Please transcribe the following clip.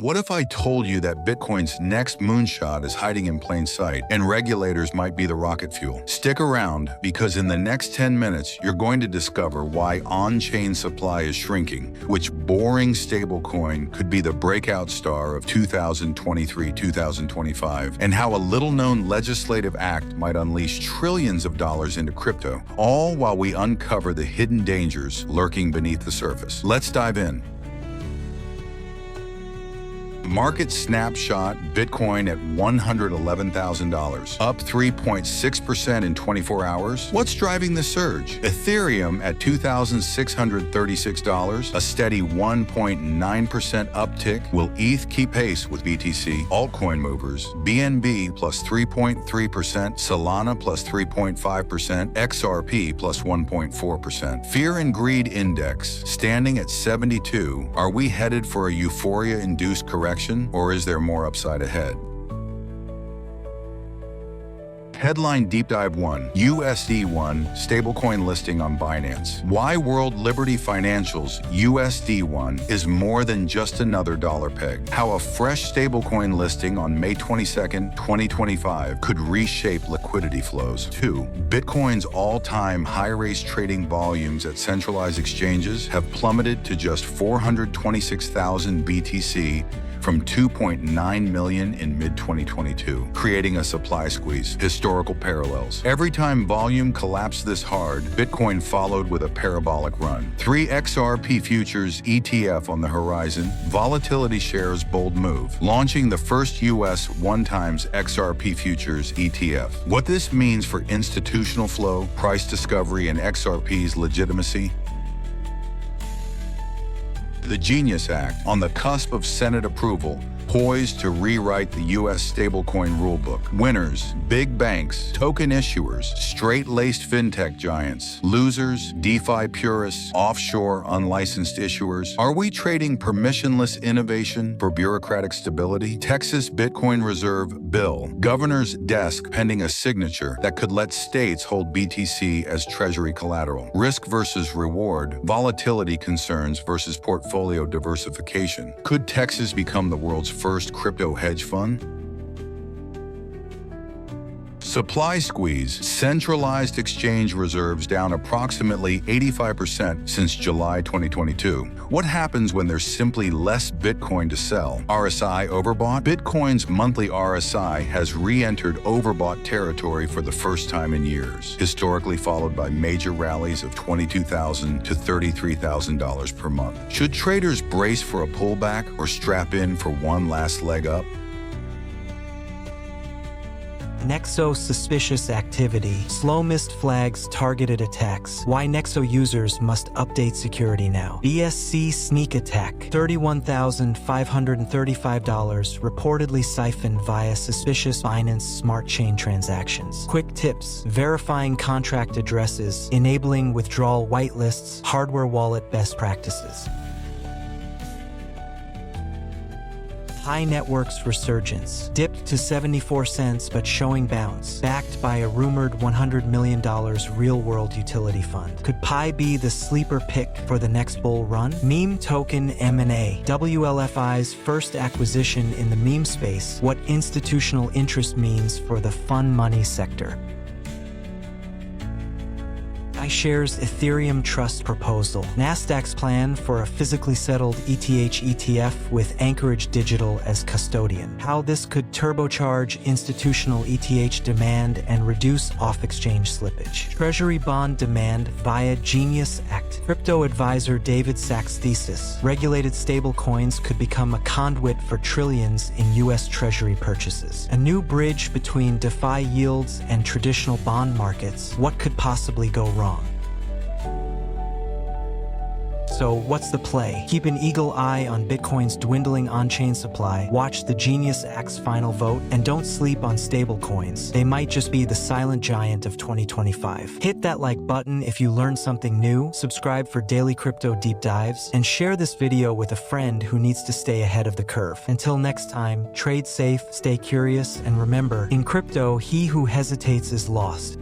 What if I told you that Bitcoin's next moonshot is hiding in plain sight and regulators might be the rocket fuel? Stick around, because in the next 10 minutes, you're going to discover why on-chain supply is shrinking, which boring stablecoin could be the breakout star of 2023-2025, and how a little-known legislative act might unleash trillions of dollars into crypto, all while we uncover the hidden dangers lurking beneath the surface. Let's dive in. Market snapshot: Bitcoin at $111,000, up 3.6% in 24 hours. What's driving the surge? Ethereum at $2,636, a steady 1.9% uptick. Will ETH keep pace with BTC? Altcoin movers: BNB plus 3.3%, Solana plus 3.5%, XRP plus 1.4%. Fear and Greed Index standing at 72. Are we headed for a euphoria-induced correction, or is there more upside ahead? Headline Deep Dive 1. USD1 stablecoin listing on Binance. Why World Liberty Financial's USD1 is more than just another dollar peg. How a fresh stablecoin listing on May 22, 2025 could reshape liquidity flows. 2. Bitcoin's all-time high-race trading volumes at centralized exchanges have plummeted to just 426,000 BTC from 2.9 million in mid-2022, creating a supply squeeze. Historical parallels. Every time volume collapsed this hard, Bitcoin followed with a parabolic run. 3 XRP futures ETF on the horizon. VolatilityShares bold move, launching the first US 1x XRP futures ETF. What this means for institutional flow, price discovery, and XRP's legitimacy. The Genius Act, on the cusp of Senate approval, poised to rewrite the U.S. stablecoin rulebook. Winners: big banks, token issuers, straight-laced fintech giants. Losers: DeFi purists, offshore unlicensed issuers. Are we trading permissionless innovation for bureaucratic stability? Texas Bitcoin Reserve Bill, governor's desk pending a signature that could let states hold BTC as treasury collateral. Risk versus reward, volatility concerns versus portfolio diversification. Could Texas become the world's first crypto hedge fund? Supply squeeze: centralized exchange reserves down approximately 85% since July 2022. What happens when there's simply less Bitcoin to sell? RSI overbought? Bitcoin's monthly RSI has re-entered overbought territory for the first time in years, historically followed by major rallies of $22,000 to $33,000 per month. Should traders brace for a pullback or strap in for one last leg up? Nexo suspicious activity, slow missed flags, targeted attacks. Why Nexo users must update security now. BSC sneak attack, $31,535 reportedly siphoned via suspicious Binance Smart Chain transactions. Quick tips: verifying contract addresses, enabling withdrawal whitelists, hardware wallet best practices. High networks resurgence, dipped to 74 cents but showing bounce, backed by a rumored $100 million real-world utility fund. Could Pi be the sleeper pick for the next bull run? Meme token M&A, WLFI's first acquisition in the meme space. What institutional interest means for the fun money sector. iShares Ethereum Trust proposal. Nasdaq's plan for a physically settled ETH ETF with Anchorage Digital as custodian. How this could turbocharge institutional ETH demand and reduce off-exchange slippage. Treasury bond demand via Genius Act. Crypto advisor David Sachs' thesis: regulated stablecoins could become a conduit for trillions in U.S. Treasury purchases. A new bridge between DeFi yields and traditional bond markets. What could possibly go wrong? So what's the play? Keep an eagle eye on Bitcoin's dwindling on-chain supply, watch the Genius Act's final vote, and don't sleep on stablecoins. They might just be the silent giant of 2025. Hit that like button if you learned something new, subscribe for daily crypto deep dives, and share this video with a friend who needs to stay ahead of the curve. Until next time, trade safe, stay curious, and remember, in crypto, he who hesitates is lost.